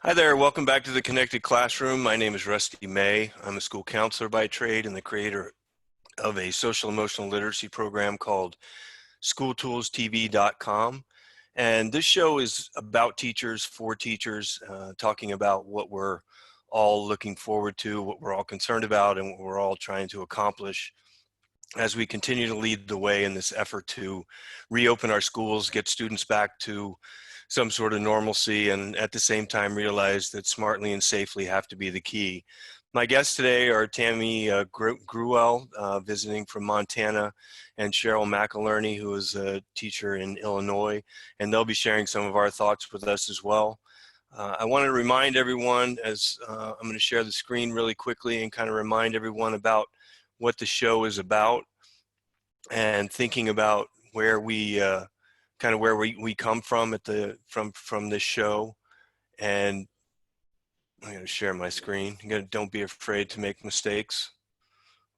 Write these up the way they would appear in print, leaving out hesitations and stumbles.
Hi there, welcome back to the Connected Classroom. My name is Rusty May. I'm a school counselor by trade and the creator of a social emotional literacy program called schooltoolstv.com. And this show is about teachers, for teachers, talking about what we're all looking forward to, what we're all concerned about, and what we're all trying to accomplish as we continue to lead the way in this effort to reopen our schools, get students back to some sort of normalcy, and at the same time realize that smartly and safely have to be the key. My guests today are Tammie Greweld, visiting from Montana, and Sheryl McAlearney, who is a teacher in Illinois, and they'll be sharing some of our thoughts with us as well. I want to remind everyone, as I'm going to share the screen really quickly and kind of remind everyone about what the show is about, and thinking about where we kind of where we come from at the from this show. And I'm going to share my screen. Don't be afraid to make mistakes.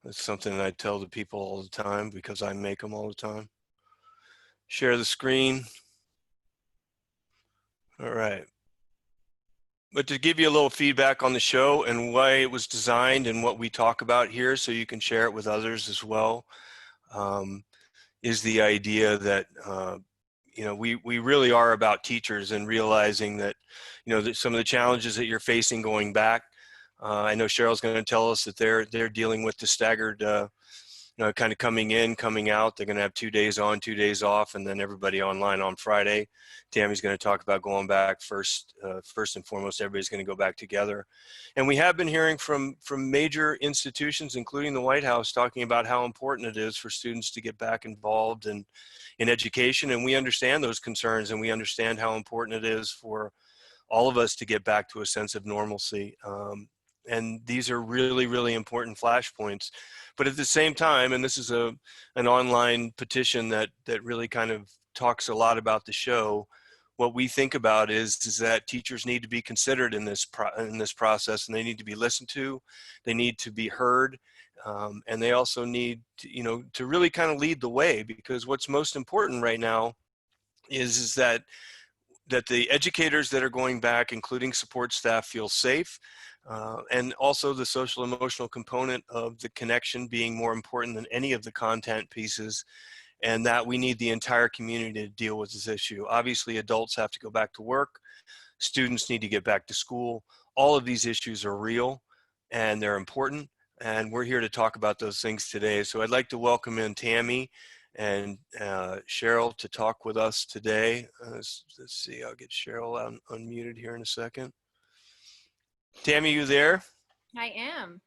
That's something that I tell the people all the time because I make them all the time. Share the screen. All right. But to give you a little feedback on the show and why it was designed and what we talk about here, so you can share it with others as well, is the idea that we really are about teachers, and realizing that that some of the challenges that you're facing going back. I know Sheryl's going to tell us that they're dealing with the staggered kind of coming in, coming out. They're going to have 2 days on, 2 days off, and then everybody online on Friday. Tammie's going to talk about going back first and foremost. Everybody's going to go back together. And we have been hearing from major institutions, including the White House, talking about how important it is for students to get back involved in education. And we understand those concerns, and we understand how important it is for all of us to get back to a sense of normalcy. And these are really, really important flashpoints. But at the same time, and this is an online petition that really kind of talks a lot about the show, what we think about is that teachers need to be considered in this process, and they need to be listened to, they need to be heard, and they also need to really kind of lead the way, because what's most important right now is that the educators that are going back, including support staff, feel safe, and also the social emotional component of the connection being more important than any of the content pieces, and that we need the entire community to deal with this issue. Obviously, adults have to go back to work, students need to get back to school. All of these issues are real and they're important, and we're here to talk about those things today. So I'd like to welcome in Tammie and Sheryl to talk with us today. Let's see, I'll get Sheryl unmuted here in a second. Tammie, you there? I am.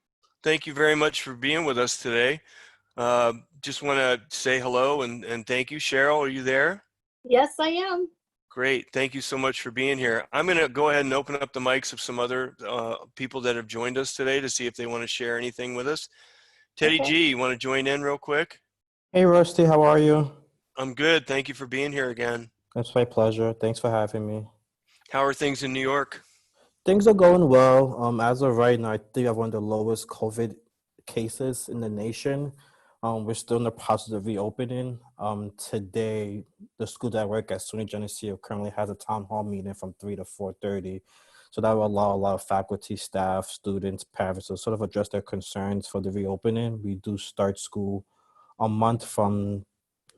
Thank you very much for being with us today. Just want to say hello and thank you. Sheryl, are you there? Yes, I am. Great. Thank you so much for being here. I'm going to go ahead and open up the mics of some other people that have joined us today to see if they want to share anything with us. Teddy G, you want to join in real quick? Hey, Rusty, how are you? I'm good. Thank you for being here again. It's my pleasure. Thanks for having me. How are things in New York? Things are going well. As of right now, I think I have one of the lowest COVID cases in the nation. We're still in the process of reopening. Today, the school that I work at, SUNY Geneseo, currently has a town hall meeting from 3 to 4:30. So that will allow a lot of faculty, staff, students, parents to sort of address their concerns for the reopening. We do start school a month from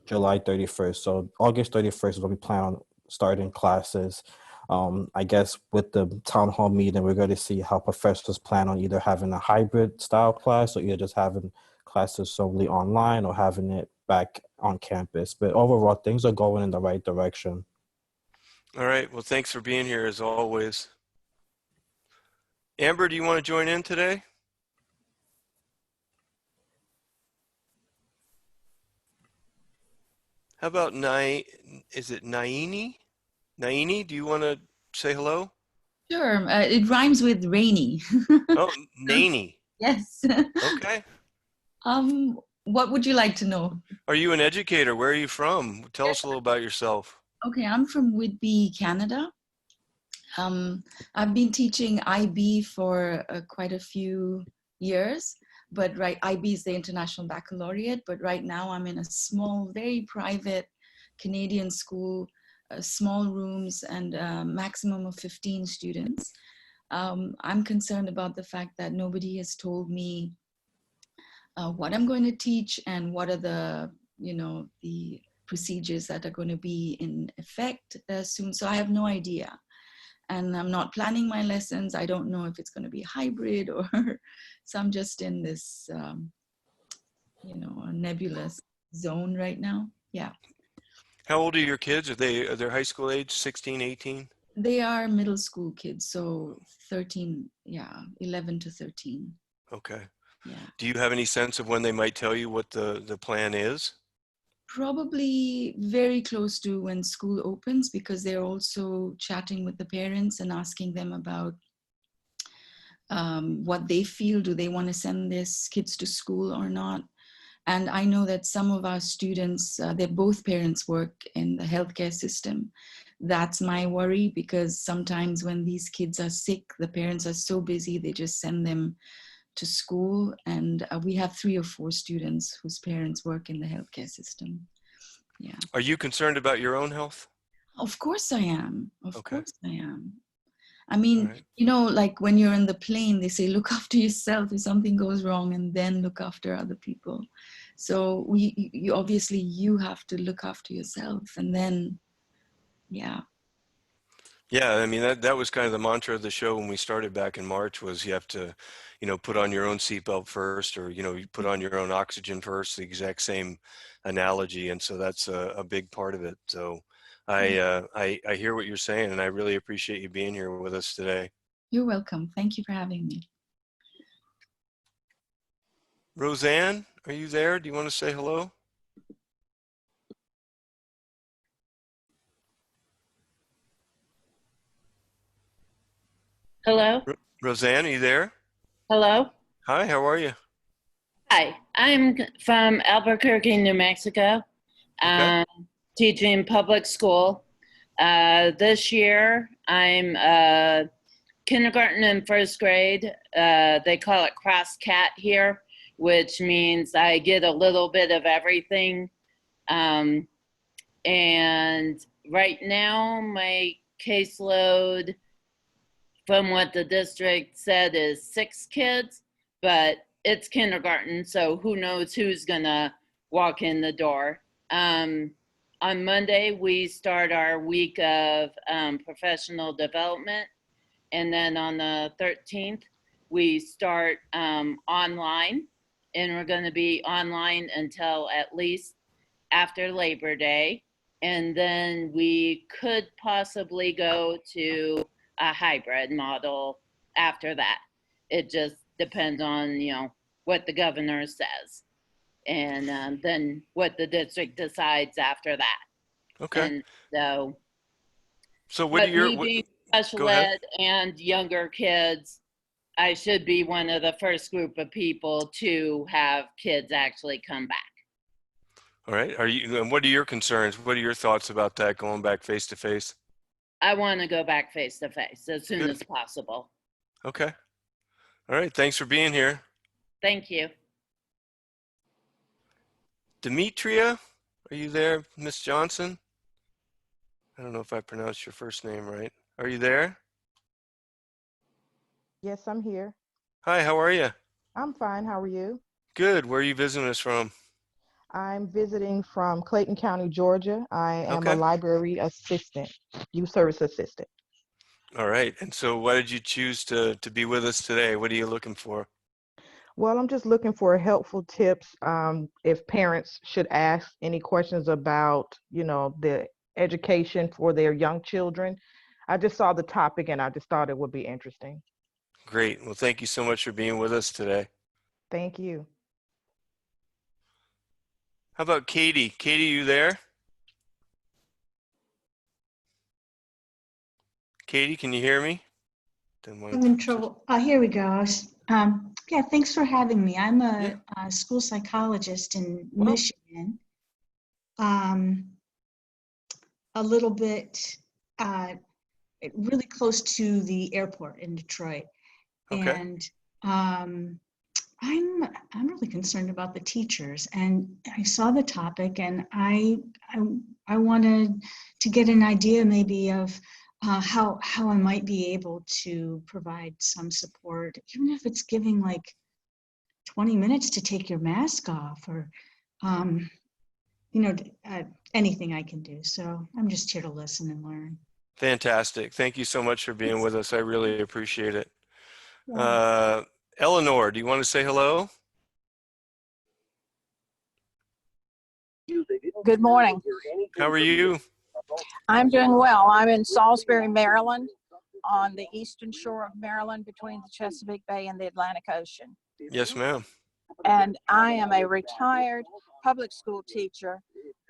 July 31st. So August 31st is when we plan on starting classes. I guess with the town hall meeting, we're going to see how professors plan on either having a hybrid style class or either just having classes solely online or having it back on campus. But overall, things are going in the right direction. All right. Well, thanks for being here as always. Amber, do you want to join in today? How about is it Naini? Naini, do you want to say hello? Sure. It rhymes with rainy. Oh, Naini. Yes. Okay. What would you like to know? Are you an educator? Where are you from? Tell us a little about yourself. Okay, I'm from Whitby, Canada. I've been teaching IB for quite a few years, but IB is the International Baccalaureate, but right now I'm in a small, very private Canadian school small rooms and a maximum of 15 students. I'm concerned about the fact that nobody has told me what I'm going to teach and what are the, the procedures that are going to be in effect soon. So I have no idea. And I'm not planning my lessons. I don't know if it's going to be hybrid or, so I'm just in this, a nebulous zone right now. Yeah. How old are your kids? Are they high school age, 16, 18? They are middle school kids. So 13, 11 to 13. Okay. Yeah. Do you have any sense of when they might tell you what the plan is? Probably very close to when school opens, because they're also chatting with the parents and asking them about what they feel. Do they want to send their kids to school or not? And I know that some of our students, their both parents work in the healthcare system. That's my worry, because sometimes when these kids are sick, the parents are so busy, they just send them to school. And we have 3 or 4 students whose parents work in the healthcare system. Yeah. Are you concerned about your own health? Of course I am. Of Okay. course I am. I All mean, right. like when you're in the plane, they say, look after yourself if something goes wrong, and then look after other people. So you have to look after yourself, and then, yeah. Yeah, I mean, that was kind of the mantra of the show when we started back in March, was you have to, put on your own seatbelt first, or, you put on your own oxygen first, the exact same analogy. And so that's a big part of it. So I hear what you're saying, and I really appreciate you being here with us today. You're welcome. Thank you for having me. Roseanne, are you there? Do you want to say hello? Hello? Roseanne, are you there? Hello? Hi, how are you? Hi, I'm from Albuquerque, New Mexico, Okay. teaching public school. This year, I'm kindergarten and first grade. They call it cross cat here, which means I get a little bit of everything. And right now, my caseload, from what the district said, is 6 kids, but it's kindergarten, so who knows who's gonna walk in the door. On Monday, we start our week of professional development, and then on the 13th, we start online, and we're gonna be online until at least after Labor Day, and then we could possibly go to a hybrid model after that. It just depends on, what the governor says, and then what the district decides after that. Okay. And so, So what are your, me being special go ahead. ed and younger kids, I should be one of the first group of people to have kids actually come back. All right. And what are your concerns? What are your thoughts about that, going back face to face? I want to go back face to face as soon Good. as possible. Okay. All right. Thanks for being here. Thank you. Demetria, are you there, Miss Johnson? I don't know if I pronounced your first name right. Are you there? Yes, I'm here. Hi, how are you? I'm fine. How are you? Good. Where are you visiting us from? I'm visiting from Clayton County, Georgia. I am a Okay. library assistant, youth service assistant. All right. And so why did you choose to be with us today? What are you looking for? Well, I'm just looking for helpful tips if parents should ask any questions about, the education for their young children. I just saw the topic and I just thought it would be interesting. Great. Well, thank you so much for being with us today. Thank you. How about Katie? Katie, you there? Katie, can you hear me? I'm in trouble. Here we go. Yeah, thanks for having me. I'm Yeah. a school psychologist in Well, Michigan. A little bit, really close to the airport in Detroit. okay. And I'm really concerned about the teachers, and I saw the topic, and I wanted to get an idea maybe of how I might be able to provide some support, even if it's giving like 20 minutes to take your mask off, or you know, anything I can do. So I'm just here to listen and learn. Fantastic. Thank you so much for being with us. I really appreciate it. Yeah. Eleanor, do you want to say hello? Good morning. How are you? I'm doing well. I'm in Salisbury, Maryland, on the eastern shore of Maryland between the Chesapeake Bay and the Atlantic Ocean. Yes, ma'am. And I am a retired public school teacher,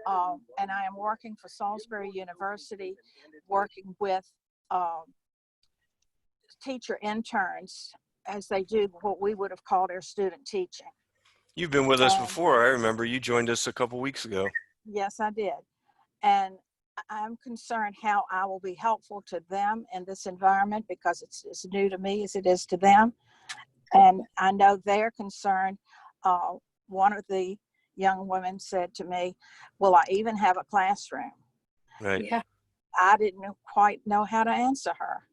and I am working for Salisbury University, working with teacher interns as they do what we would have called our student teaching. You've been with us And before. I remember you joined us a couple weeks ago. yes, I did. And I'm concerned how I will be helpful to them in this environment because it's as new to me as it is to them. And I know they're concerned. One of the young women said to me, will I even have a classroom? Right. Yeah. I didn't quite know how to answer her.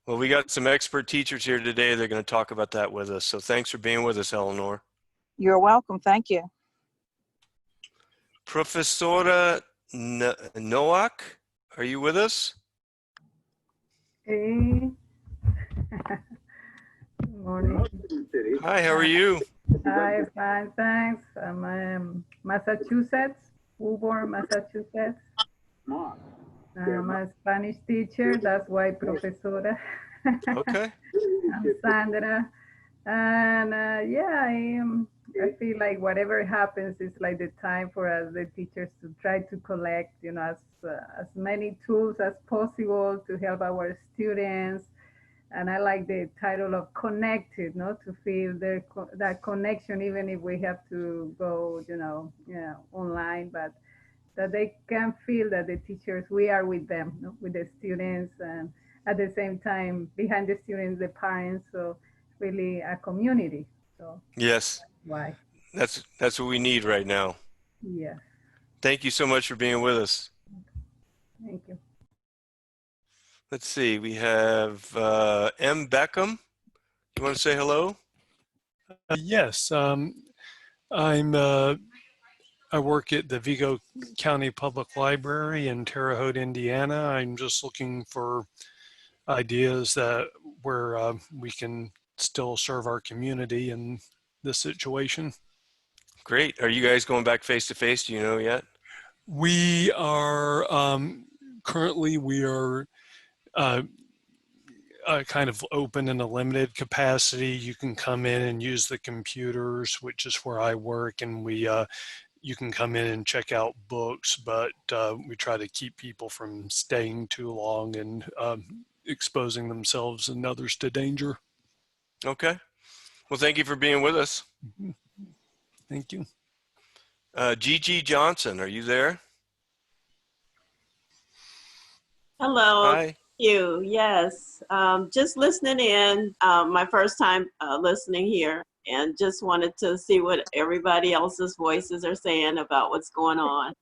Well, we got some expert teachers here today. They're going to talk about that with us. So thanks for being with us, Eleanor. You're welcome. Thank you. Professora Noack, are you with us? Hey. Good morning. Hi, how are you? Hi, fine, thanks. I'm in Massachusetts, Woburn, Massachusetts. I'm a Spanish teacher, that's why profesora. Okay. I'm Sandra. And yeah, I feel like whatever happens is like the time for us, the teachers, to try to collect, you know, as many tools as possible to help our students. And I like the title of connected, no, to feel that connection, even if we have to go, online, but that they can feel that the teachers, we are with them, no, with the students, and at the same time, behind the students, the parents. So really a community. So Yes, why? that's what we need right now. Yeah, Thank you so much for being with us. thank you. Let's see, we have M. Beckham. You want to say hello? Yes, I work at the Vigo County Public Library in Terre Haute, Indiana. I'm just looking for ideas that where we can still serve our community in this situation. Great. Are you guys going back face to face? Do you know yet? We are currently kind of open in a limited capacity. You can come in and use the computers, which is where I work, and you can come in and check out books, but we try to keep people from staying too long and exposing themselves and others to danger. Okay. Well, thank you for being with us. Thank you. Gigi Johnson, are you there? Hello. Hi. You. Yes. Just listening in. My first time listening here, and just wanted to see what everybody else's voices are saying about what's going on.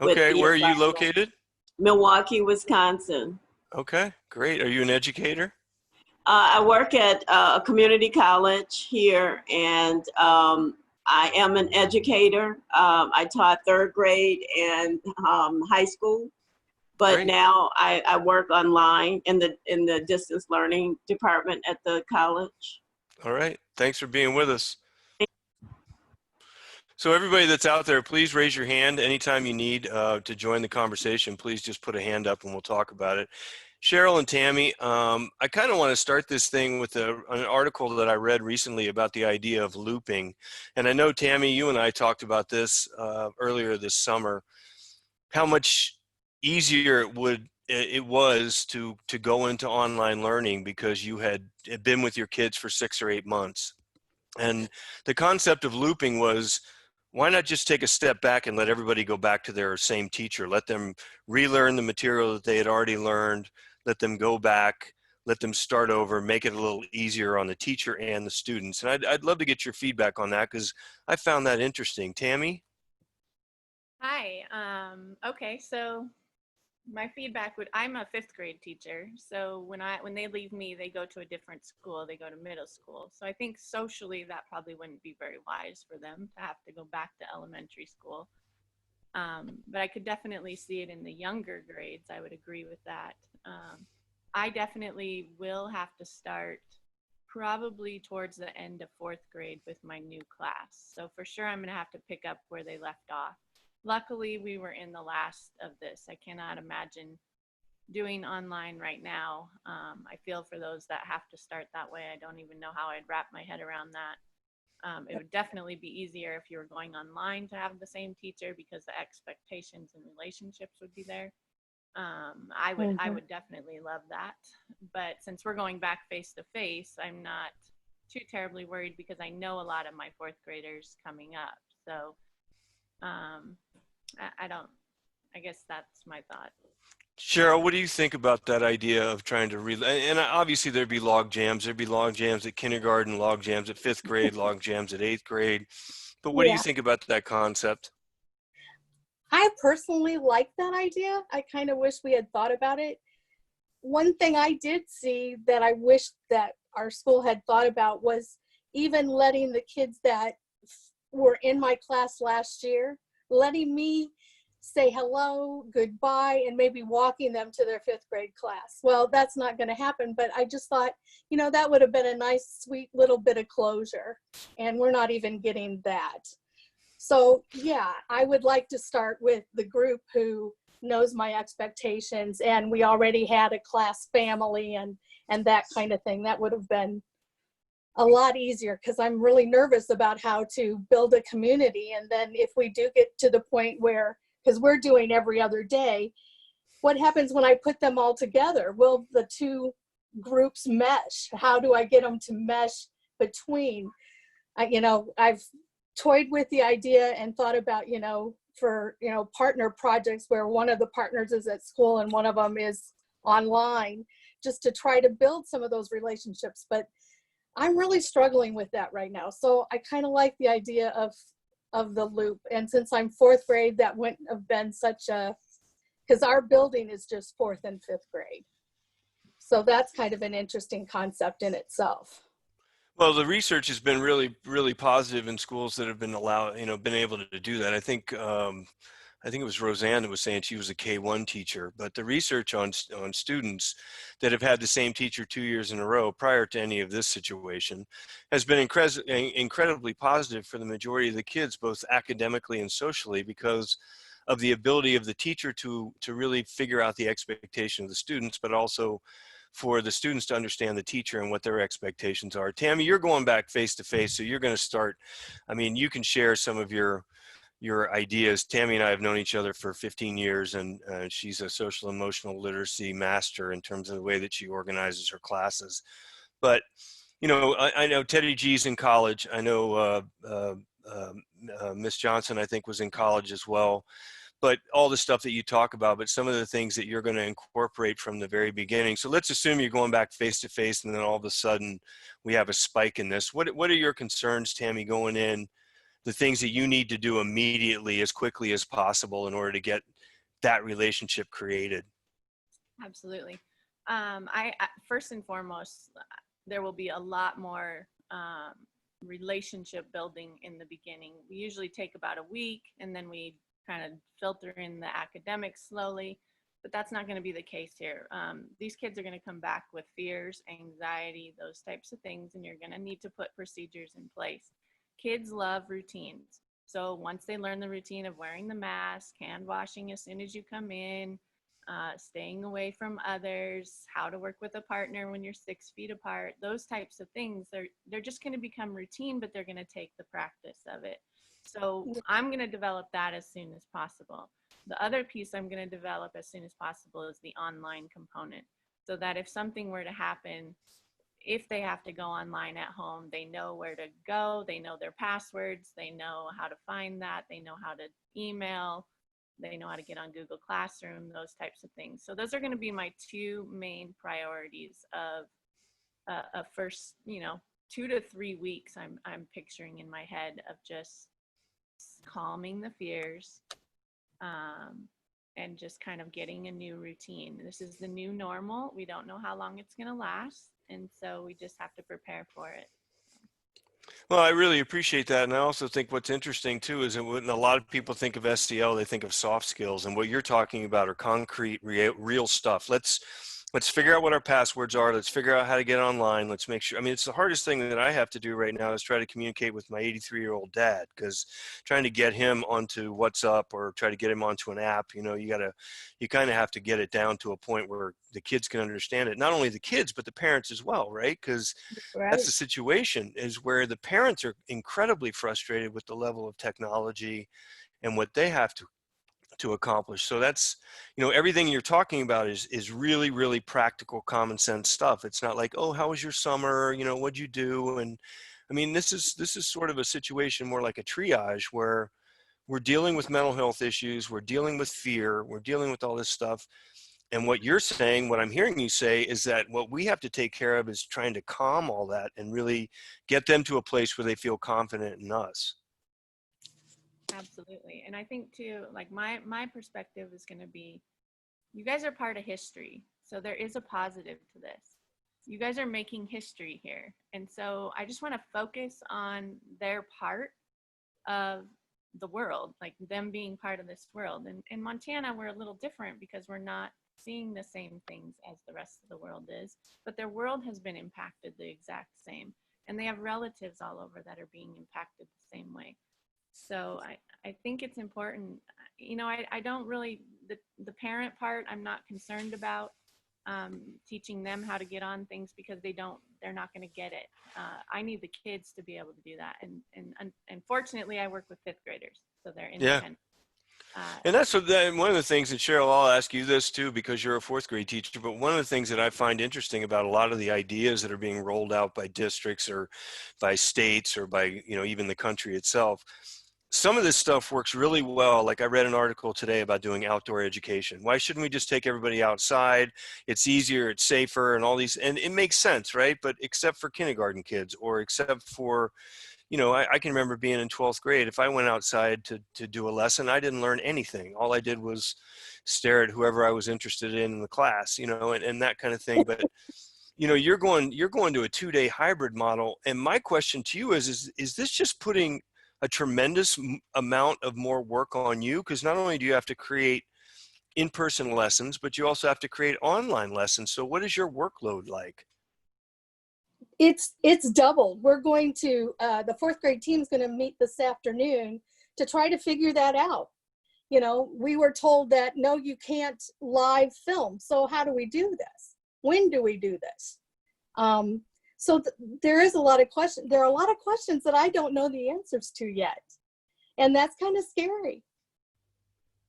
Okay, where are you located? Milwaukee, Wisconsin. Okay, great. Are you an educator? I work at a community college here, and I am an educator. I taught third grade and high school. But Great. now I work online in the distance learning department at the college. All right. Thanks for being with us. So everybody that's out there, please raise your hand anytime you need to join the conversation. Please just put a hand up and we'll talk about it. Sheryl and Tammie, I kind of want to start this thing with an article that I read recently about the idea of looping. And I know, Tammie, you and I talked about this earlier this summer, how much easier it was to go into online learning because you had been with your kids for 6 or 8 months. And the concept of looping was, why not just take a step back and let everybody go back to their same teacher? Let them relearn the material that they had already learned. Let them go back, let them start over, make it a little easier on the teacher and the students. And I'd love to get your feedback on that because I found that interesting. Tammie? Hi. Okay, so my feedback would, I'm a 5th grade teacher. So when they leave me, they go to a different school, they go to middle school. So I think socially that probably wouldn't be very wise for them to have to go back to elementary school. But I could definitely see it in the younger grades. I would agree with that. I definitely will have to start probably towards the end of 4th grade with my new class. So for sure, I'm going to have to pick up where they left off. Luckily, we were in the last of this. I cannot imagine doing online right now. I feel for those that have to start that way. I don't even know how I'd wrap my head around that. It would definitely be easier if you were going online to have the same teacher because the expectations and relationships would be there. I would definitely love that. But since we're going back face to face, I'm not too terribly worried because I know a lot of my 4th graders coming up. So I guess that's my thought. Sheryl, what do you think about that idea of trying to and obviously there'd be log jams at kindergarten, log jams at 5th grade, log jams at 8th grade. But what do you Yeah. think about that concept? I personally like that idea. I kind of wish we had thought about it. One thing I did see that I wish that our school had thought about was even letting the kids that were in my class last year, letting me say hello, goodbye, and maybe walking them to their 5th grade class. Well, that's not going to happen, but I just thought, that would have been a nice, sweet little bit of closure, and we're not even getting that. So yeah, I would like to start with the group who knows my expectations, and we already had a class family and that kind of thing. That would have been a lot easier because I'm really nervous about how to build a community. And then if we do get to the point where, because we're doing every other day, what happens when I put them all together? Will the two groups mesh? How do I get them to mesh between? I've toyed with the idea and thought about, for, partner projects where one of the partners is at school and one of them is online, just to try to build some of those relationships. But I'm really struggling with that right now. So I kind of like the idea of the loop. And since I'm 4th grade, that wouldn't have been because our building is just 4th and 5th grade. So that's kind of an interesting concept in itself. Well, the research has been really, really positive in schools that have been been able to do that. I think it was Roseanne that was saying she was a K-1 teacher, but the research on students that have had the same teacher 2 years in a row prior to any of this situation has been incredibly positive for the majority of the kids, both academically and socially, because of the ability of the teacher to really figure out the expectation of the students, but also for the students to understand the teacher and what their expectations are. Tammie, you're going back face to face, so you're going to start, you can share some of your ideas. Tammie and I have known each other for 15 years, and she's a social emotional literacy master in terms of the way that she organizes her classes. But, I know Teddy G's in college. I know Miss Johnson, I think, was in college as well. But all the stuff that you talk about, but some of the things that you're going to incorporate from the very beginning. So let's assume you're going back face to face, and then all of a sudden we have a spike in this. What are your concerns, Tammie, going in? The things that you need to do immediately as quickly as possible in order to get that relationship created? Absolutely. I first and foremost, there will be a lot more relationship building in the beginning. We usually take about a week, and then we kind of filter in the academics slowly, but that's not going to be the case here. These kids are going to come back with fears, anxiety, those types of things, and you're going to need to put procedures in place. Kids love routines. So once they learn the routine of wearing the mask, hand washing as soon as you come in, staying away from others, how to work with a partner when you're 6 feet apart, those types of things, they're just going to become routine, but they're going to take the practice of it. So I'm going to develop that as soon as possible. The other piece I'm going to develop as soon as possible is the online component, so that if something were to happen, if they have to go online at home, they know where to go, they know their passwords, they know how to find that, they know how to email, they know how to get on Google Classroom, those types of things. So those are going to be my two main priorities of a first, 2 to 3 weeks. I'm picturing in my head of just calming the fears, and just kind of getting a new routine. This is the new normal. We don't know how long it's going to last, and so we just have to prepare for it. Well, I really appreciate that. And I also think what's interesting too is that when a lot of people think of SEL, they think of soft skills, and what you're talking about are concrete, real stuff. Let's figure out what our passwords are. Let's figure out how to get online. Let's make sure. I mean, it's the hardest thing that I have to do right now is try to communicate with my 83-year-old dad, because trying to get him onto WhatsApp or try to get him onto an app, you kind of have to get it down to a point where the kids can understand it. Not only the kids, but the parents as well, right? Because that's the situation, is where the parents are incredibly frustrated with the level of technology and what they have to accomplish. So that's, everything you're talking about is really, really practical, common sense stuff. It's not like, oh, how was your summer? What'd you do? And I mean, this is sort of a situation more like a triage, where we're dealing with mental health issues, we're dealing with fear, we're dealing with all this stuff. And what you're saying, what I'm hearing you say, is that what we have to take care of is trying to calm all that and really get them to a place where they feel confident in us. Absolutely. And I think too, like my perspective is going to be, you guys are part of history. So there is a positive to this. You guys are making history here. And so I just want to focus on their part of the world, like them being part of this world. And in Montana, we're a little different because we're not seeing the same things as the rest of the world is, but their world has been impacted the exact same. And they have relatives all over that are being impacted the same way. So I think it's important, I don't really, the parent part, I'm not concerned about teaching them how to get on things, because they're not going to get it. I need the kids to be able to do that. And fortunately I work with 5th graders, so they're independent. And that's one of the things that, Sheryl, I'll ask you this too, because you're a 4th grade teacher, but one of the things that I find interesting about a lot of the ideas that are being rolled out by districts or by states or by, even the country itself, some of this stuff works really well. Like I read an article today about doing outdoor education. Why shouldn't we just take everybody outside? It's easier, it's safer, and all these, and it makes sense, right? But except for kindergarten kids, or except for, I can remember being in 12th grade. If I went outside to do a lesson, I didn't learn anything. All I did was stare at whoever I was interested in the class, and that kind of thing. But you're going to a 2-day hybrid model. And my question to you is this just putting a tremendous amount of more work on you? Because not only do you have to create in-person lessons, but you also have to create online lessons. So what is your workload like? It's doubled. We're going to, the 4th grade team is going to meet this afternoon to try to figure that out. We were told that, no, you can't live film. So how do we do this? When do we do this? So there is a lot of questions. There are a lot of questions that I don't know the answers to yet. And that's kind of scary.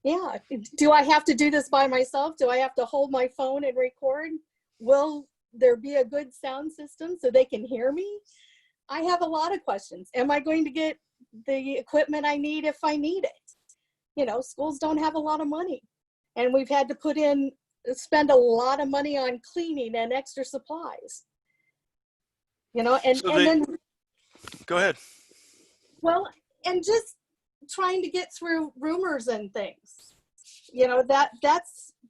Yeah. Do I have to do this by myself? Do I have to hold my phone and record? Will there be a good sound system so they can hear me? I have a lot of questions. Am I going to get the equipment I need if I need it? Schools don't have a lot of money. And we've had to spend a lot of money on cleaning and extra supplies. Then go ahead. Well, and just trying to get through rumors and things,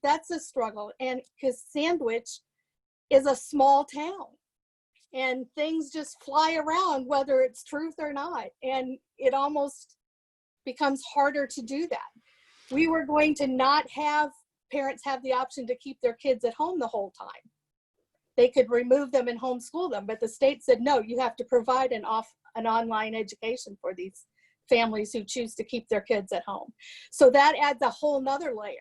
that's a struggle. And because Sandwich is a small town and things just fly around, whether it's truth or not. And it almost becomes harder to do that. We were going to not have parents have the option to keep their kids at home the whole time. They could remove them and homeschool them, but the state said, no, you have to provide an online education for these families who choose to keep their kids at home. So that adds a whole nother layer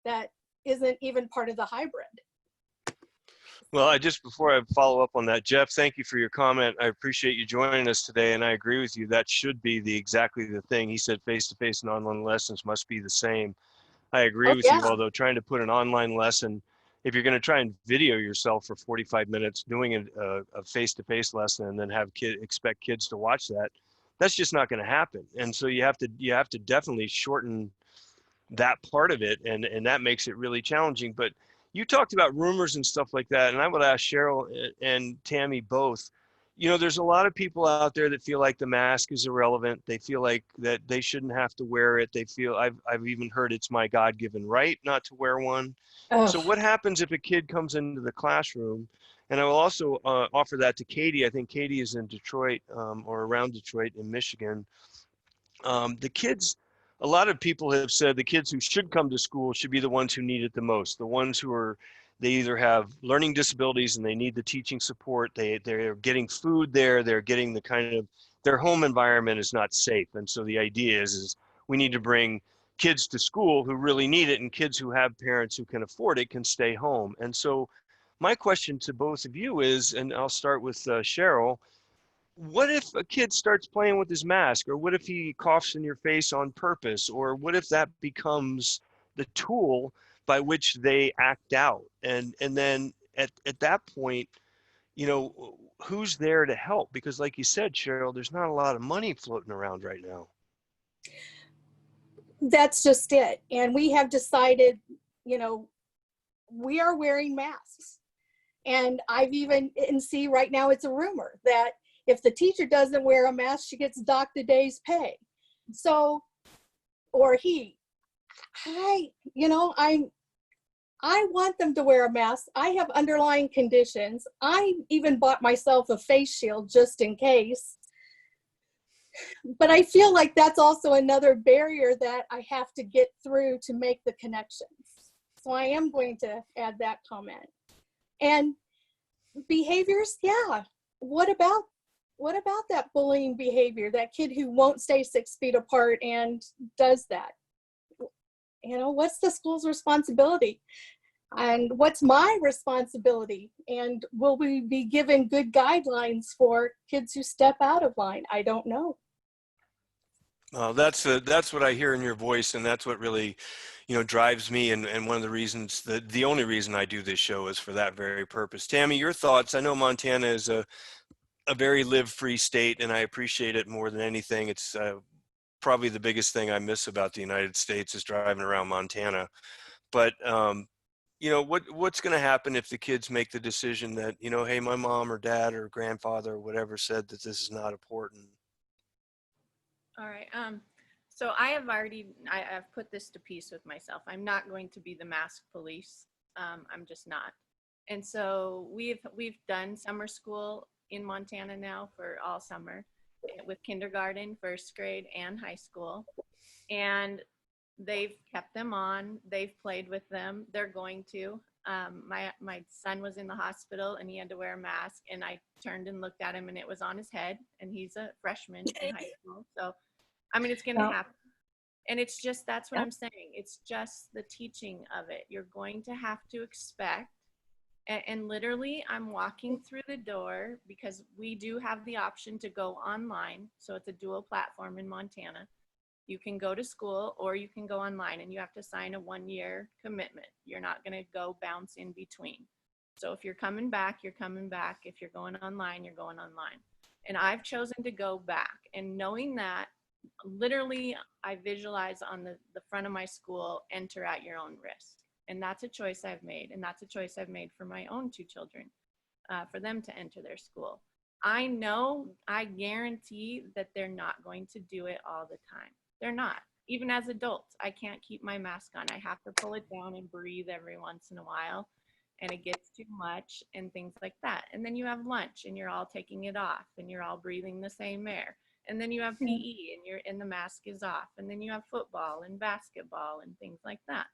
that isn't even part of the hybrid. Well, before I follow up on that, Jeff, thank you for your comment. I appreciate you joining us today, and I agree with you. That should be exactly the thing. He said face-to-face and online lessons must be the same. I agree with you, although trying to put an online lesson, if you're going to try and video yourself for 45 minutes doing a face-to-face lesson and then expect kids to watch that, that's just not going to happen. And so you have to definitely shorten that part of it, and that makes it really challenging. But you talked about rumors and stuff like that, and I would ask Sheryl and Tammie both. You know, there's a lot of people out there that feel like the mask is irrelevant. They feel like that they shouldn't have to wear it. They feel, I've even heard it's my God-given right not to wear one. Oh, So what happens if a kid comes into the classroom? And I will also offer that to Katie. I think Katie is in Detroit or around Detroit in Michigan. The kids, a lot of people have said the kids who should come to school should be the ones who need it the most. The ones who are, they either have learning disabilities and they need the teaching support. They're getting food there. They're getting the kind of, their home environment is not safe. And so the idea is we need to bring kids to school who really need it, and kids who have parents who can afford it can stay home. And so my question to both of you is, and I'll start with Sheryl, what if a kid starts playing with his mask, or what if he coughs in your face on purpose, or what if that becomes the tool by which they act out? And then at that point, you know, who's there to help? Because like you said, Sheryl, there's not a lot of money floating around right now. that's just it. And we have decided, you know, we are wearing masks. And I've even, and see right now it's a rumor that if the teacher doesn't wear a mask, she gets docked a day's pay. So, or he, you know, I want them to wear a mask. I have underlying conditions. I even bought myself a face shield just in case. But I feel like that's also another barrier that I have to get through to make the connections. So I am going to add that comment. And behaviors, yeah. What about that bullying behavior? That kid who won't stay 6 feet apart and does that? You know, what's the school's responsibility? And what's my responsibility? And will we be given good guidelines for kids who step out of line? I don't know. That's what I hear in your voice, and that's what really, you know, drives me. And one of the reasons, the only reason I do this show is for that very purpose. Tammie, your thoughts? I know Montana is a very live-free state, and I appreciate it more than anything. It's probably the biggest thing I miss about the United States is driving around Montana. But you know, what's going to happen if the kids make the decision that, you know, hey, my mom or dad or grandfather or whatever said that this is not important? All right. So I've put this to peace with myself. I'm not going to be the mask police. I'm just not. And so we've done summer school in Montana now for all summer with kindergarten, first grade, and high school. And they've kept them on. They've played with them. They're going to. My son was in the hospital and he had to wear a mask, and I turned and looked at him and it was on his head, and he's a freshman in high school. So, I mean, it's going to happen. And it's just, that's what I'm saying. It's just the teaching of it. You're going to have to expect, and literally I'm walking through the door because we do have the option to go online. So it's a dual platform in Montana. You can go to school or you can go online, and you have to sign a 1-year commitment. You're not going to go bounce in between. So if you're coming back, you're coming back. If you're going online, you're going online. And I've chosen to go back, and knowing that, literally I visualize on the front of my school, enter at your own risk. And that's a choice I've made. And that's a choice I've made for my own 2 children, for them to enter their school. I know, I guarantee that they're not going to do it all the time. They're not. Even as adults, I can't keep my mask on. I have to pull it down and breathe every once in a while, and it gets too much and things like that. And then you have lunch and you're all taking it off and you're all breathing the same air. And then you have PE and the mask is off. And then you have football and basketball and things like that.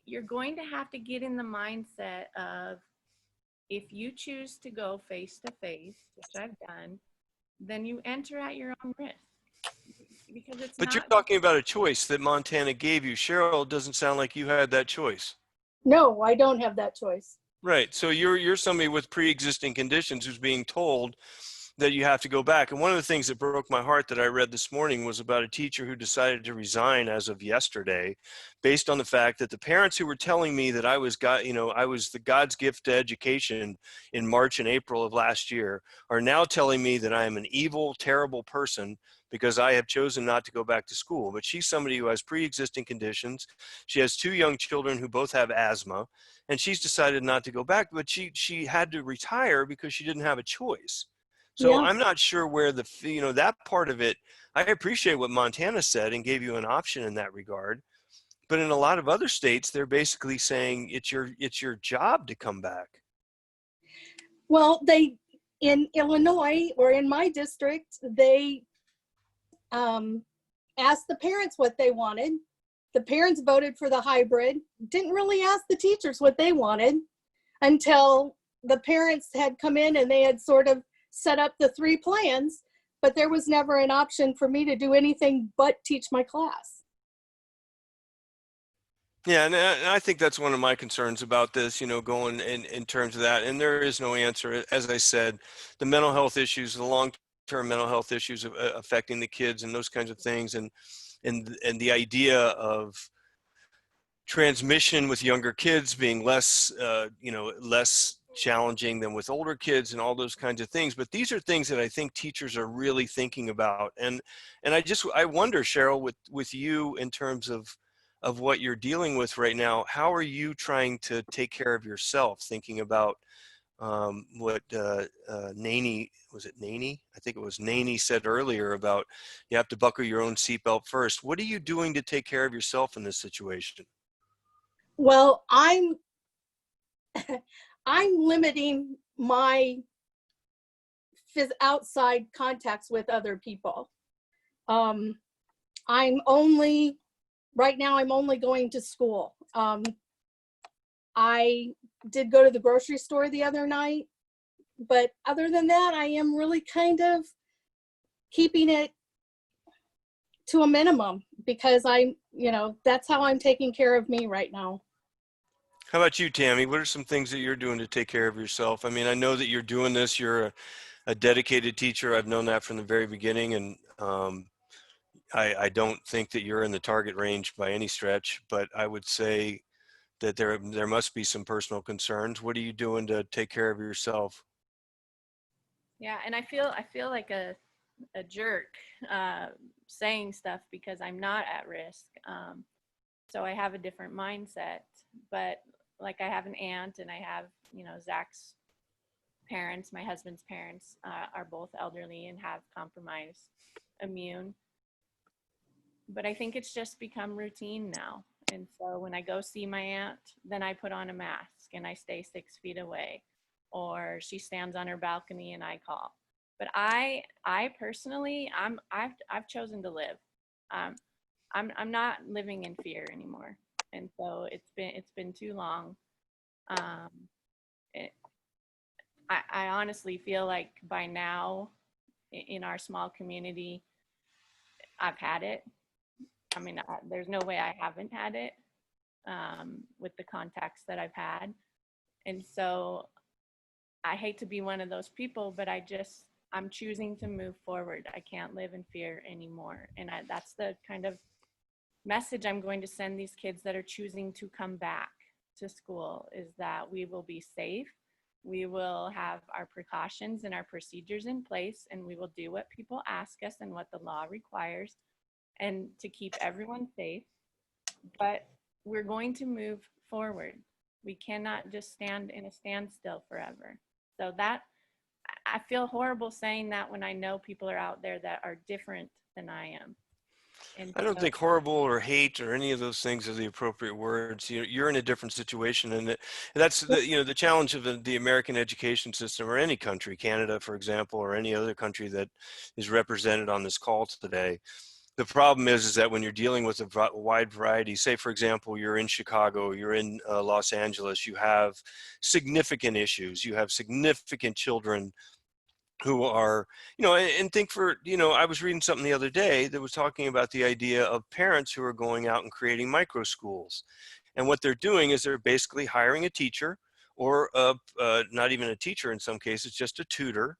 You're going to have to get in the mindset of, if you choose to go face to face, which I've done, then you enter at your own risk. Because it's But you're talking about a choice that Montana gave you. Sheryl, it doesn't sound like you had that choice. No, I don't have that choice. Right. So you're somebody with pre-existing conditions who's being told that you have to go back. And one of the things that broke my heart that I read this morning was about a teacher who decided to resign as of yesterday, based on the fact that the parents who were telling me that I was the God's gift to education in March and April of last year are now telling me that I am an evil, terrible person because I have chosen not to go back to school. But she's somebody who has pre-existing conditions. She has 2 young children who both have asthma, and she's decided not to go back, but she had to retire because she didn't have a choice. So Yeah. I'm not sure where that part of it, I appreciate what Montana said and gave you an option in that regard. But in a lot of other states, they're basically saying it's your job to come back. Well, in Illinois or in my district, they asked the parents what they wanted. The parents voted for the hybrid, didn't really ask the teachers what they wanted until the parents had come in and they had sort of set up the 3 plans, but there was never an option for me to do anything but teach my class. Yeah, and I think that's one of my concerns about this, going in terms of that. And there is no answer. As I said, the mental health issues, the long-term mental health issues affecting the kids and those kinds of things, and the idea of transmission with younger kids being less challenging than with older kids and all those kinds of things. But these are things that I think teachers are really thinking about. And I wonder, Sheryl, with you in terms of what you're dealing with right now, how are you trying to take care of yourself, thinking about what Naney, was it Naney? I think it was Naney said earlier about you have to buckle your own seatbelt first. What are you doing to take care of yourself in this situation? Well, I'm limiting my outside contacts with other people. Right now I'm only going to school. I did go to the grocery store the other night, but other than that, I am really kind of keeping it to a minimum because that's how I'm taking care of me right now. How about you, Tammie? What are some things that you're doing to take care of yourself? I mean, I know that you're doing this. You're a dedicated teacher. I've known that from the very beginning, and I don't think that you're in the target range by any stretch, but I would say that there must be some personal concerns. What are you doing to take care of yourself? Yeah, and I feel like a jerk saying stuff because I'm not at risk. So I have a different mindset. But like I have an aunt, and I have Zach's parents, my husband's parents are both elderly and have compromised immune. But I think it's just become routine now. And so when I go see my aunt, then I put on a mask and I stay 6 feet away, or she stands on her balcony and I call. But I personally, I've chosen to live. I'm not living in fear anymore. And so it's been too long. I honestly feel like by now in our small community, I've had it. I mean, there's no way I haven't had it with the contacts that I've had. And so I hate to be one of those people, but I'm choosing to move forward. I can't live in fear anymore. And that's the kind of message I'm going to send these kids that are choosing to come back to school, is that we will be safe. We will have our precautions and our procedures in place, and we will do what people ask us and what the law requires, and to keep everyone safe. But we're going to move forward. We cannot just stand in a standstill forever. So that, I feel horrible saying that when I know people are out there that are different than I am. And I don't think horrible or hate or any of those things are the appropriate words. You're in a different situation, and that's the challenge of the American education system, or any country, Canada, for example, or any other country that is represented on this call today. The problem is that when you're dealing with a wide variety, say, for example, you're in Chicago, you're in Los Angeles, you have significant issues, you have significant children who are, and think I was reading something the other day that was talking about the idea of parents who are going out and creating micro schools. And what they're doing is they're basically hiring a teacher, or not even a teacher in some cases, just a tutor,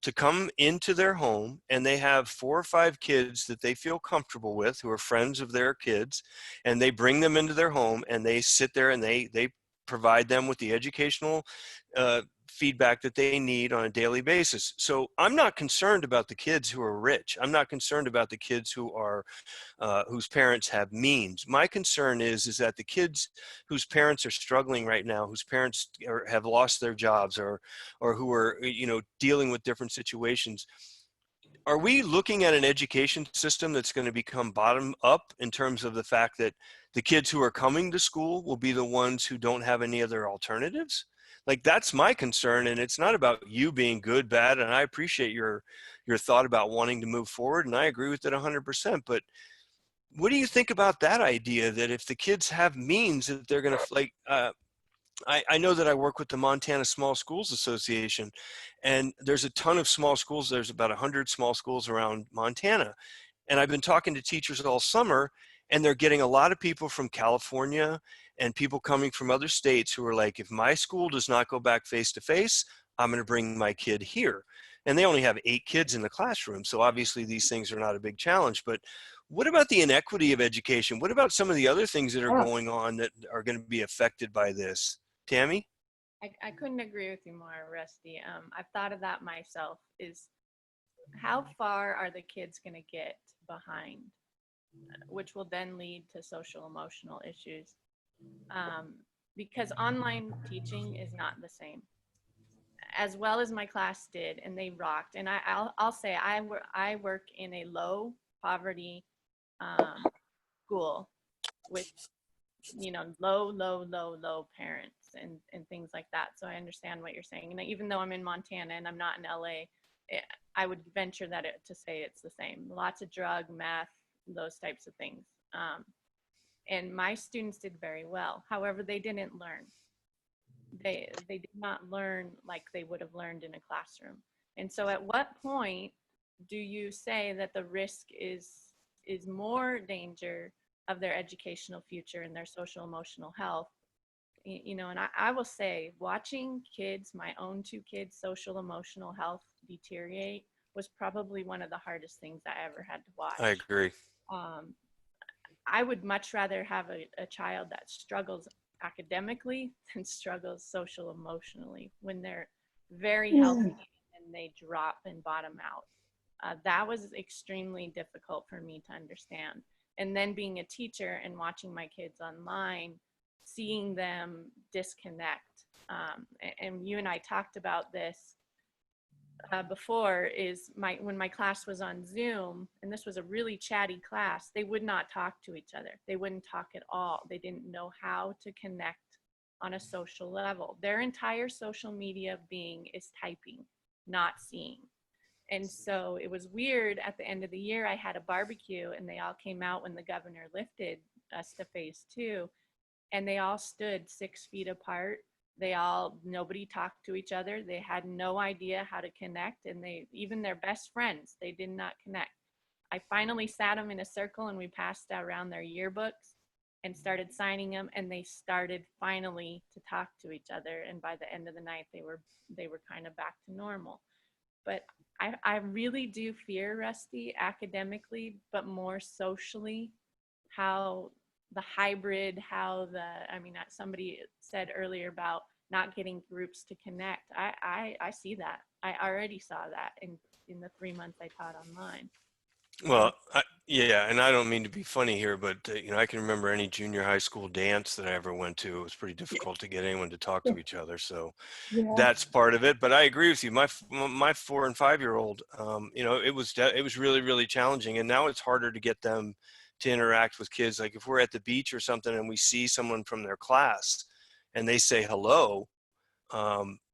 to come into their home, and they have 4 or 5 kids that they feel comfortable with, who are friends of their kids, and they bring them into their home, and they sit there and they provide them with the educational feedback that they need on a daily basis. So I'm not concerned about the kids who are rich. I'm not concerned about the kids who are whose parents have means. My concern is that the kids whose parents are struggling right now, whose parents have lost their jobs, or who are, you know, dealing with different situations, are we looking at an education system that's going to become bottom up in terms of the fact that the kids who are coming to school will be the ones who don't have any other alternatives? Like, that's my concern. And it's not about you being good, bad. And I appreciate your thought about wanting to move forward. And I agree with it 100%. But what do you think about that idea that if the kids have means that they're going to, like, I know that I work with the Montana Small Schools Association, and there's a ton of small schools. There's about 100 small schools around Montana. And I've been talking to teachers all summer, and they're getting a lot of people from California and people coming from other states who are like, if my school does not go back face to face, I'm going to bring my kid here. And they only have 8 kids in the classroom. So obviously these things are not a big challenge. But what about the inequity of education? What about some of the other things that are going on that are going to be affected by this? Tammie? I couldn't agree with you more, Rusty. I've thought of that myself, is how far are the kids going to get behind, which will then lead to social emotional issues. Because online teaching is not the same. As well as my class did, and they rocked. And I'll say I work in a low poverty school with, you know, low parents and things like that. So I understand what you're saying. And even though I'm in Montana and I'm not in LA, I would venture to say it's the same. Lots of drug, meth, those types of things. And my students did very well. However, they didn't learn. They did not learn like they would have learned in a classroom. And so at what point do you say that the risk is more danger of their educational future and their social emotional health? You know, and I will say, watching kids, my own 2 kids, social emotional health deteriorate was probably one of the hardest things I ever had to watch. I agree. I would much rather have a child that struggles academically than struggles social emotionally when they're very healthy and they drop and bottom out. That was extremely difficult for me to understand. And then being a teacher and watching my kids online, seeing them disconnect. And you and I talked about this before, is when my class was on Zoom, and this was a really chatty class, they would not talk to each other. They wouldn't talk at all. They didn't know how to connect on a social level. Their entire social media being is typing, not seeing. And so it was weird. At the end of the year, I had a barbecue, and they all came out when the governor lifted us to phase 2, and they all stood 6 feet apart. Nobody talked to each other. They had no idea how to connect, and even their best friends, they did not connect. I finally sat them in a circle, and we passed around their yearbooks and started signing them, and they started finally to talk to each other. And by the end of the night, they were kind of back to normal. But I really do fear, Rusty, academically, but more socially, how the hybrid, somebody said earlier about not getting groups to connect. I see that. I already saw that in the 3 months I taught online. Well, yeah, and I don't mean to be funny here, but you know, I can remember any junior high school dance that I ever went to. It was pretty difficult to get anyone to talk to each other. So that's part of it. But I agree with you. My 4 and 5-year-old, you know, it was really, really challenging. And now it's harder to get them to interact with kids. Like if we're at the beach or something and we see someone from their class and they say hello,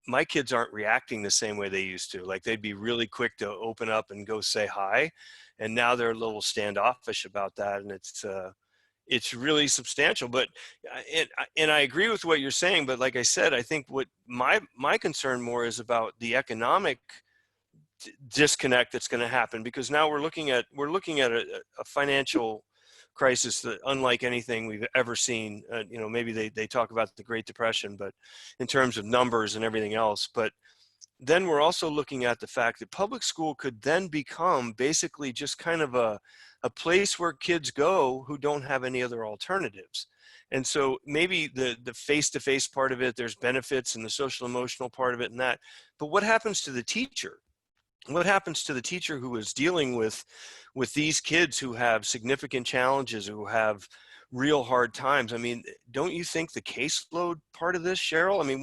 my kids aren't reacting the same way they used to. Like they'd be really quick to open up and go say hi. And now they're a little standoffish about that. And it's really substantial. But and I agree with what you're saying. But like I said, I think what my concern more is about the economic disconnect that's going to happen, because now we're looking at a financial crisis that unlike anything we've ever seen. You know, maybe they talk about the Great Depression, but in terms of numbers and everything else. But then we're also looking at the fact that public school could then become basically just kind of a place where kids go who don't have any other alternatives. And so maybe the face-to-face part of it, there's benefits, and the social emotional part of it and that. But what happens to the teacher? What happens to the teacher who is dealing with these kids who have significant challenges, who have real hard times? I mean, don't you think the caseload part of this, Sheryl? I mean,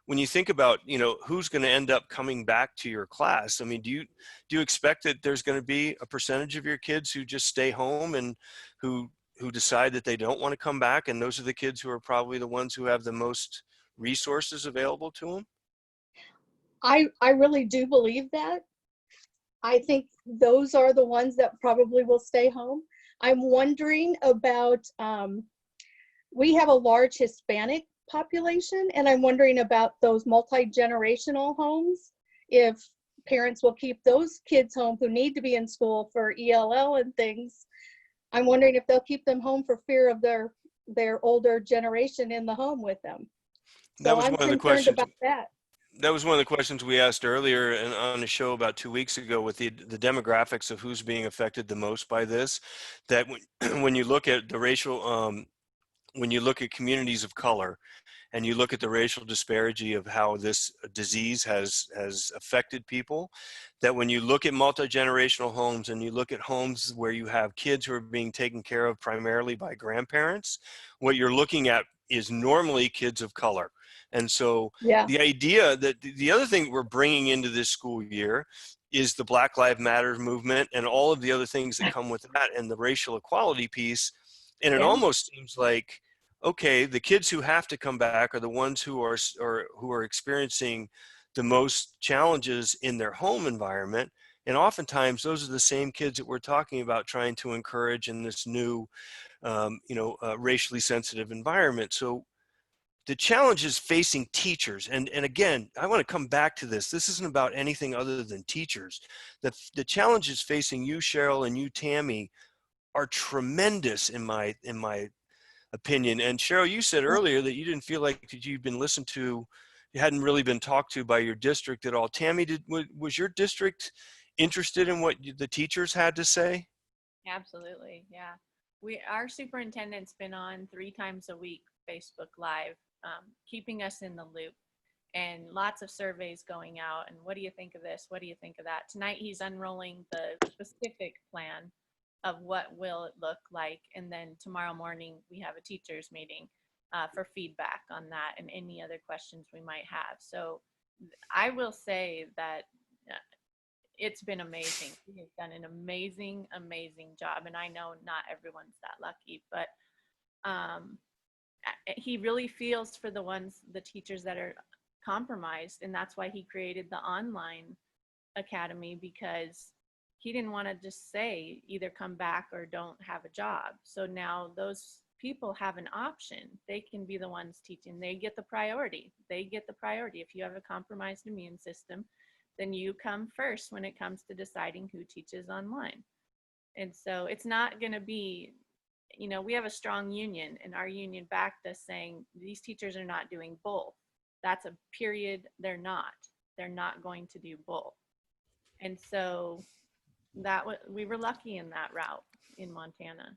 when you think about, you know, who's going to end up coming back to your class, I mean, do you expect that there's going to be a percentage of your kids who just stay home and who decide that they don't want to come back, and those are the kids who are probably the ones who have the most resources available to them? I really do believe that. I think those are the ones that probably will stay home. I'm wondering about, we have a large Hispanic population, and I'm wondering about those multi-generational homes, if parents will keep those kids home who need to be in school for ELL and things. I'm wondering if they'll keep them home for fear of their older generation in the home with them. That So was I'm one of the concerned questions. about that. That was one of the questions we asked earlier and on the show about 2 weeks ago, with the demographics of who's being affected the most by this. That when you look at the racial, when you look at communities of color, and you look at the racial disparity of how this disease has affected people, that when you look at multi-generational homes and you look at homes where you have kids who are being taken care of primarily by grandparents, what you're looking at is normally kids of color. And so Yeah. the idea that the other thing we're bringing into this school year is the Black Lives Matter movement and all of the other things that come with that, and the racial equality piece. And it Yeah. almost seems like, okay, the kids who have to come back are the ones who are experiencing the most challenges in their home environment. And oftentimes those are the same kids that we're talking about trying to encourage in this new, racially sensitive environment. So the challenges facing teachers, and again, I want to come back to this. This isn't about anything other than teachers. The challenges facing you, Sheryl, and you, Tammie, are tremendous in my opinion. And Sheryl, you said earlier that you didn't feel like you'd been listened to, you hadn't really been talked to by your district at all. Tammie, was your district interested in what the teachers had to say? Absolutely, yeah. Our superintendent's been on 3 times a week Facebook Live, keeping us in the loop, and lots of surveys going out. And what do you think of this? What do you think of that? Tonight he's unrolling the specific plan of what will it look like, and then tomorrow morning we have a teachers meeting for feedback on that and any other questions we might have. So I will say that it's been amazing. He has done an amazing job, and I know not everyone's that lucky, but he really feels for the teachers that are compromised, and that's why he created the online academy, because he didn't want to just say either come back or don't have a job. So now those people have an option. They can be the ones teaching. They get the priority. If you have a compromised immune system, then you come first when it comes to deciding who teaches online. And so it's not going to be, we have a strong union, and our union backed us saying these teachers are not doing both. That's a period. They're not going to do both. And so we were lucky in that route in Montana.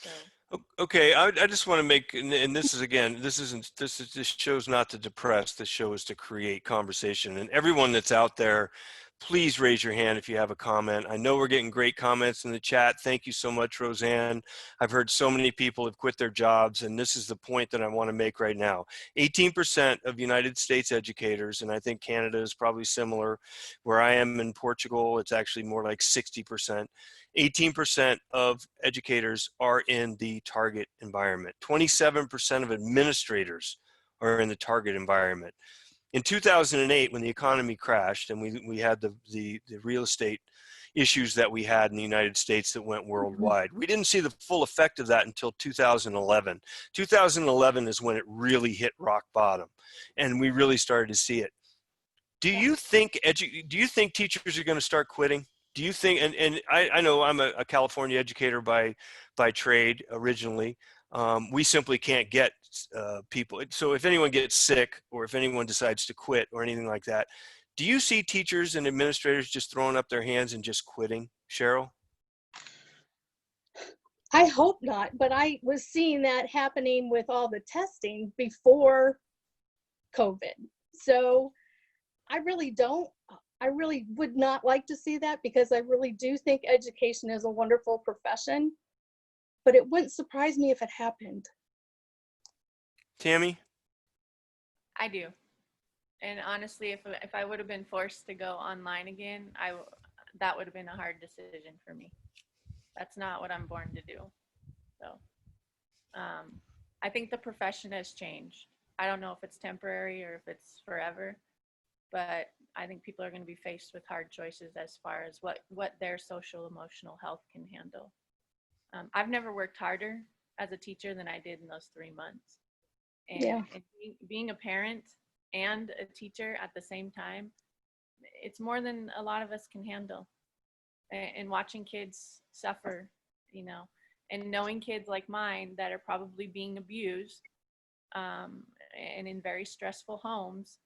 So. Okay, I just want to make, and this is, again, this show's not to depress. This show is to create conversation. And everyone that's out there, please raise your hand if you have a comment. I know we're getting great comments in the chat. Thank you so much, Roseanne. I've heard so many people have quit their jobs, and this is the point that I want to make right now. 18% of United States educators, and I think Canada is probably similar. Where I am in Portugal, it's actually more like 60%. 18% of educators are in the target environment. 27% of administrators are in the target environment. In 2008, when the economy crashed and we had the real estate issues that we had in the United States that went worldwide, we didn't see the full effect of that until 2011. 2011 is when it really hit rock bottom, and we really started to see it. Do you think teachers are going to start quitting? Do you think, and I know I'm a California educator by trade originally. We simply can't get people. So if anyone gets sick, or if anyone decides to quit or anything like that, do you see teachers and administrators just throwing up their hands and just quitting, Sheryl? I hope not, but I was seeing that happening with all the testing before COVID. So I really would not like to see that, because I really do think education is a wonderful profession, but it wouldn't surprise me if it happened. Tammie? I do. And honestly, if I would have been forced to go online again, that would have been a hard decision for me. That's not what I'm born to do. So I think the profession has changed. I don't know if it's temporary or if it's forever, but I think people are going to be faced with hard choices as far as what their social emotional health can handle. I've never worked harder as a teacher than I did in those 3 months. And being a parent and a teacher at the same time, it's more than a lot of us can handle. And watching kids suffer, you know, and knowing kids like mine that are probably being abused and in very stressful homes,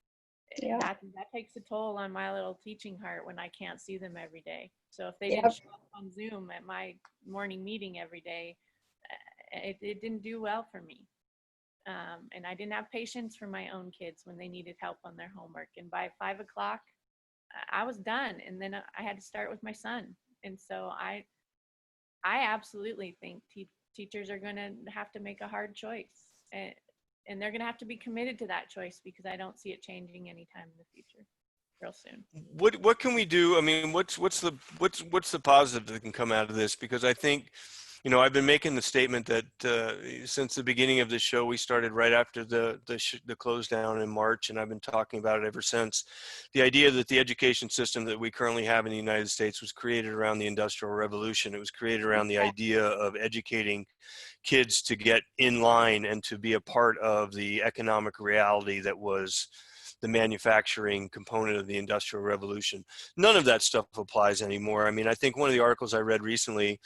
that takes a toll on my little teaching heart when I can't see them every day. So if they didn't show up on Zoom at my morning meeting every day, it didn't do well for me. And I didn't have patience for my own kids when they needed help on their homework. And by 5 o'clock, I was done. And then I had to start with my son. And so I absolutely think teachers are going to have to make a hard choice. And they're going to have to be committed to that choice, because I don't see it changing anytime in the future, real soon. What can we do? I mean, what's the positive that can come out of this? Because I think, you know, I've been making the statement that since the beginning of this show, we started right after the close down in March, and I've been talking about it ever since. The idea that the education system that we currently have in the United States was created around the Industrial Revolution. It was created around the idea of educating kids to get in line and to be a part of the economic reality that was the manufacturing component of the Industrial Revolution. None of that stuff applies anymore. I mean, I think one of the articles I read recently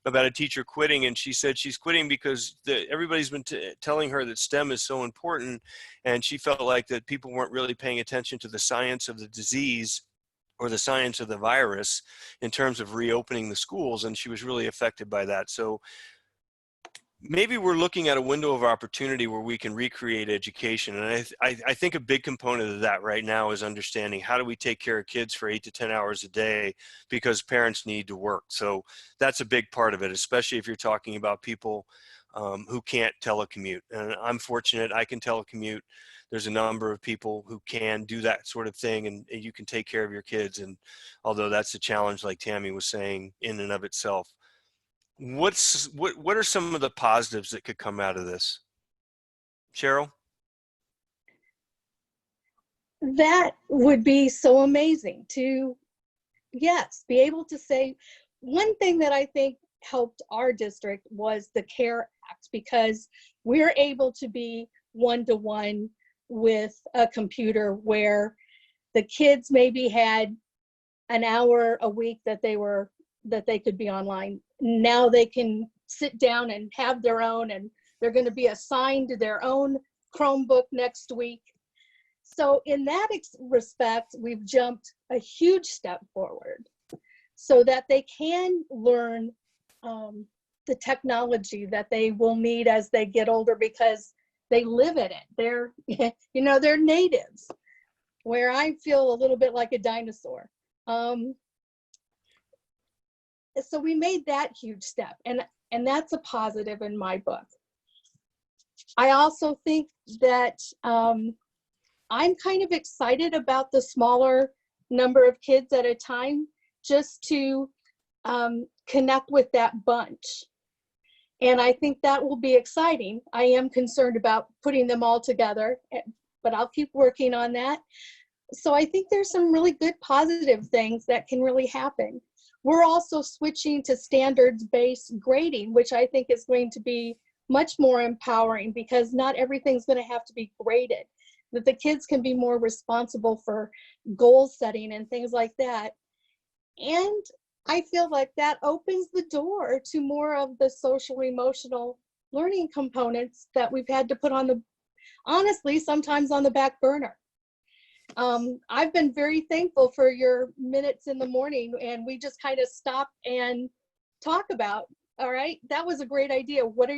about a teacher quitting, and she said she's quitting because everybody's been telling her that STEM is so important, and she felt like that people weren't really paying attention to the science of the disease or the science of the virus in terms of reopening the schools, and she was really affected by that. So maybe we're looking at a window of opportunity where we can recreate education. And I think a big component of that right now is understanding how do we take care of kids for 8 to 10 hours a day, because parents need to work. So that's a big part of it, especially if you're talking about people who can't telecommute. And I'm fortunate I can telecommute. There's a number of people who can do that sort of thing, and you can take care of your kids. And although that's a challenge, like Tammie was saying, in and of itself. What are some of the positives that could come out of this? Sheryl? That would be so amazing to, yes, be able to say. One thing that I think helped our district was the CARE Act, because we're able to be one-to-one with a computer, where the kids maybe had an hour a week that they could be online. Now they can sit down and have their own, and they're going to be assigned to their own Chromebook next week. So in that respect, we've jumped a huge step forward so that they can learn the technology that they will need as they get older, because they live in it. They're, you know, they're natives, where I feel a little bit like a dinosaur. So we made that huge step, and that's a positive in my book. I also think that I'm kind of excited about the smaller number of kids at a time, just to connect with that bunch. And I think that will be exciting. I am concerned about putting them all together, but I'll keep working on that. So I think there's some really good positive things that can really happen. We're also switching to standards-based grading, which I think is going to be much more empowering, because not everything's going to have to be graded, that the kids can be more responsible for goal setting and things like that. And I feel like that opens the door to more of the social emotional learning components that we've had to put on the, honestly, sometimes on the back burner. I've been very thankful for your minutes in the morning, and we just kind of stop and talk about All right, that was a great idea. What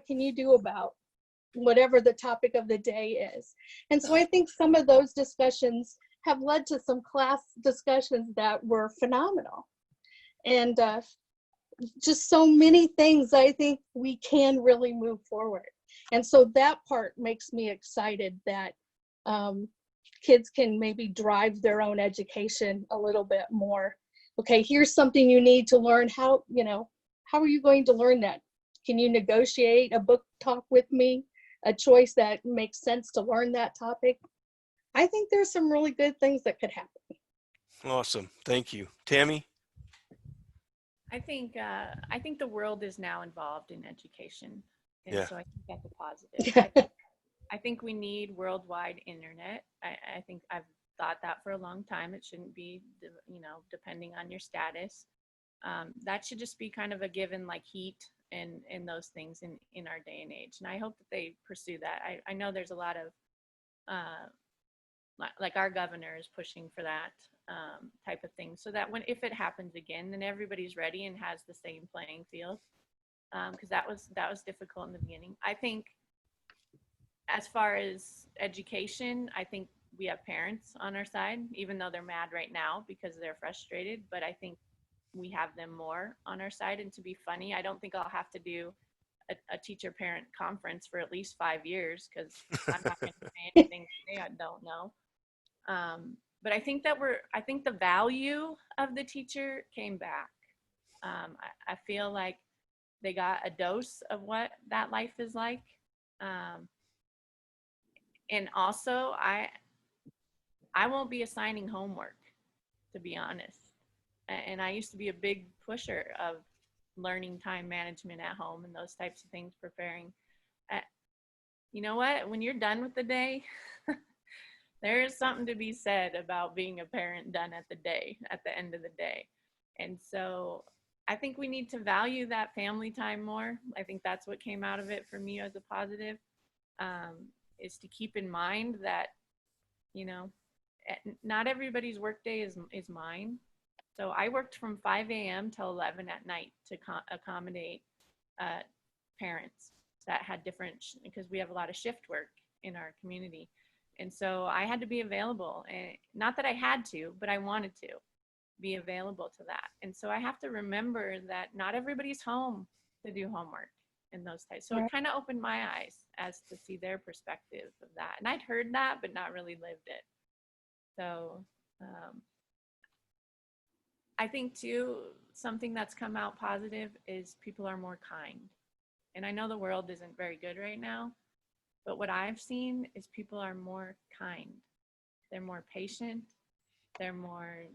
can you do about whatever the topic of the day is? And so I think some of those discussions have led to some class discussions that were phenomenal. And just so many things I think we can really move forward. And so that part makes me excited that kids can maybe drive their own education a little bit more. Okay, here's something you need to learn. How are you going to learn that? Can you negotiate a book talk with me? A choice that makes sense to learn that topic? I think there's some really good things that could happen. Awesome. Thank you. Tammie? I think the world is now involved in education, and Yeah. so I think that's a positive. I think we need worldwide internet. I think I've thought that for a long time. It shouldn't be, depending on your status. That should just be kind of a given, like heat and those things in our day and age. And I hope that they pursue that. I know there's a lot of, like our governor is pushing for that type of thing, so that if it happens again, then everybody's ready and has the same playing field. Because that was difficult in the beginning. I think as far as education, I think we have parents on our side, even though they're mad right now because they're frustrated. But I think we have them more on our side. And to be funny, I don't think I'll have to do a teacher-parent conference for at least 5 years, because I'm not going to say anything they don't know. But I think the value of the teacher came back. I feel like they got a dose of what that life is like. And also, I won't be assigning homework, to be honest. And I used to be a big pusher of learning time management at home and those types of things, preparing. You know what? When you're done with the day, there is something to be said about being a parent done at the end of the day. And so I think we need to value that family time more. I think that's what came out of it for me as a positive, is to keep in mind that, not everybody's workday is mine. So I worked from 5 a.m. till 11 at night to accommodate parents that had different, because we have a lot of shift work in our community. And so I had to be available, and not that I had to, but I wanted to be available to that. And so I have to remember that not everybody's home to do homework and those types. So it kind of opened my eyes as to see their perspective of that. And I'd heard that, but not really lived it. So I think too, something that's come out positive is people are more kind. And I know the world isn't very good right now, but what I've seen is people are more kind. They're more patient. They're more,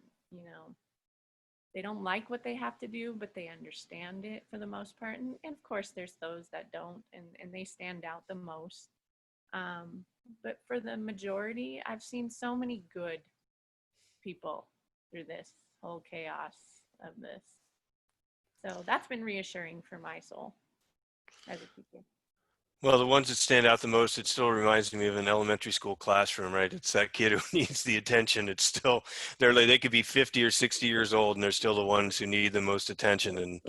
they don't like what they have to do, but they understand it for the most part. And of course, there's those that don't, and they stand out the most. But for the majority, I've seen so many good people through this whole chaos of this. So that's been reassuring for my soul as a teacher. Well, the ones that stand out the most, it still reminds me of an elementary school classroom, right? It's that kid who needs the attention. It's still, they could be 50 or 60 years old, and they're still the ones who need the most attention, and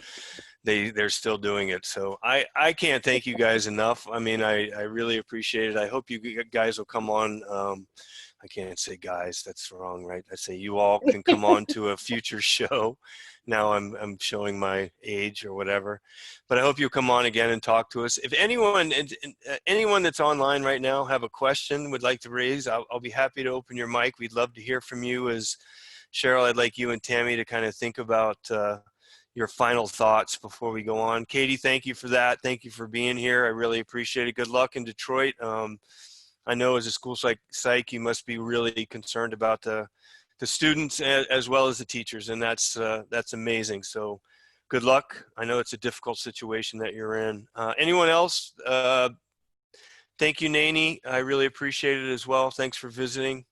they're still doing it. So I can't thank you guys enough. I mean, I really appreciate it. I hope you guys will come on. I can't say guys, that's wrong, right? I say you all can come on to a future show. Now I'm showing my age or whatever, but I hope you'll come on again and talk to us. If anyone that's online right now have a question, would like to raise, I'll be happy to open your mic. We'd love to hear from you. As Sheryl, I'd like you and Tammie to kind of think about your final thoughts before we go on. Katie, thank you for that. Thank you for being here. I really appreciate it. Good luck in Detroit. I know as a school psych, you must be really concerned about the students as well as the teachers, and that's amazing. So good luck. I know it's a difficult situation that you're in. Anyone else? Thank you, Nani. I really appreciate it as well. Thanks for visiting.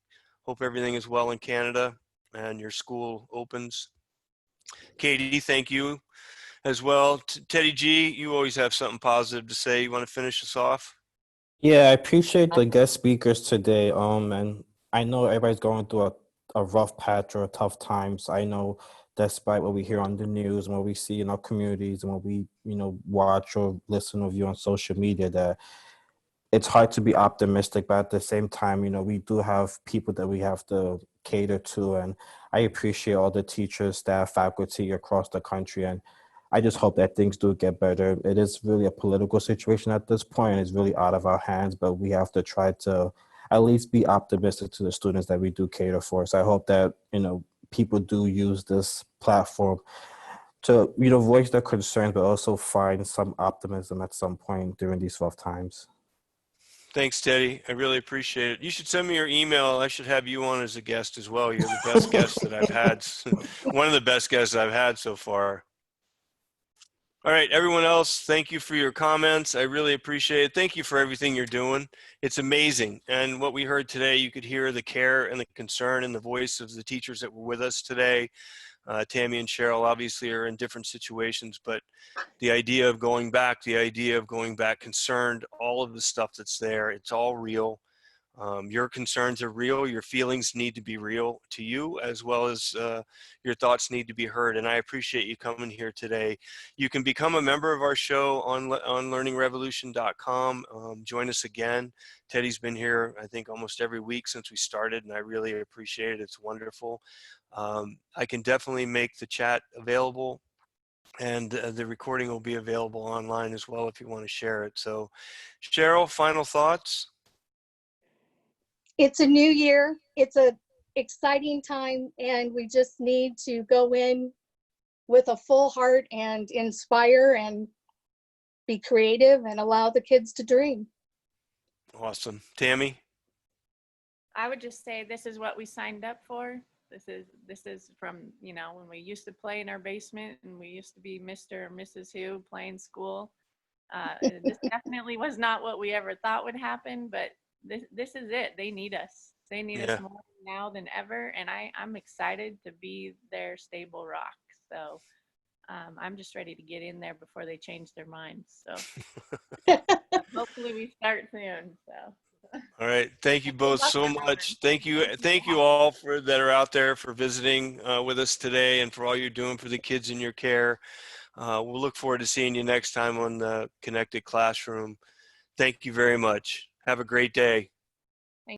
Hope everything is well in Canada and your school opens. Katie, thank you as well. Teddy G, you always have something positive to say. You want to finish us off? Yeah, I appreciate the guest speakers today. And I know everybody's going through a rough patch or tough times. I know despite what we hear on the news and what we see in our communities and what we, watch or listen or view on social media, that it's hard to be optimistic, but at the same time, we do have people that we have to cater to. And I appreciate all the teachers, staff, faculty across the country. And I just hope that things do get better. It is really a political situation at this point. It's really out of our hands, but we have to try to at least be optimistic to the students that we do cater for. So I hope that, people do use this platform to, voice their concerns, but also find some optimism at some point during these rough times. Thanks, Teddy. I really appreciate it. You should send me your email. I should have you on as a guest as well. You're the best guest that I've had. One of the best guests I've had so far. All right, everyone else, thank you for your comments. I really appreciate it. Thank you for everything you're doing. It's amazing. And what we heard today, you could hear the care and the concern in the voice of the teachers that were with us today. Tammie and Sheryl obviously are in different situations, but the idea of going back concerned, all of the stuff that's there, it's all real. Your concerns are real. Your feelings need to be real to you, as well as your thoughts need to be heard. And I appreciate you coming here today. You can become a member of our show on learningrevolution.com. Join us again. Teddy's been here, I think, almost every week since we started, and I really appreciate it. It's wonderful. I can definitely make the chat available, and the recording will be available online as well if you want to share it. So, Sheryl, final thoughts? It's a new year. It's a exciting time, and we just need to go in with a full heart and inspire and be creative and allow the kids to dream. Awesome. Tammie? I would just say this is what we signed up for. This is from, when we used to play in our basement and we used to be Mr. or Mrs. Who playing school. This definitely was not what we ever thought would happen, but this is it. They need us. They need us more now than ever. And I'm excited to be their stable rock. So I'm just ready to get in there before they change their minds. So hopefully we start soon. So. All right. Thank you both so much. Thank you all that are out there for visiting with us today and for all you're doing for the kids in your care. We'll look forward to seeing you next time on the Connected Classroom. Thank you very much. Have a great day.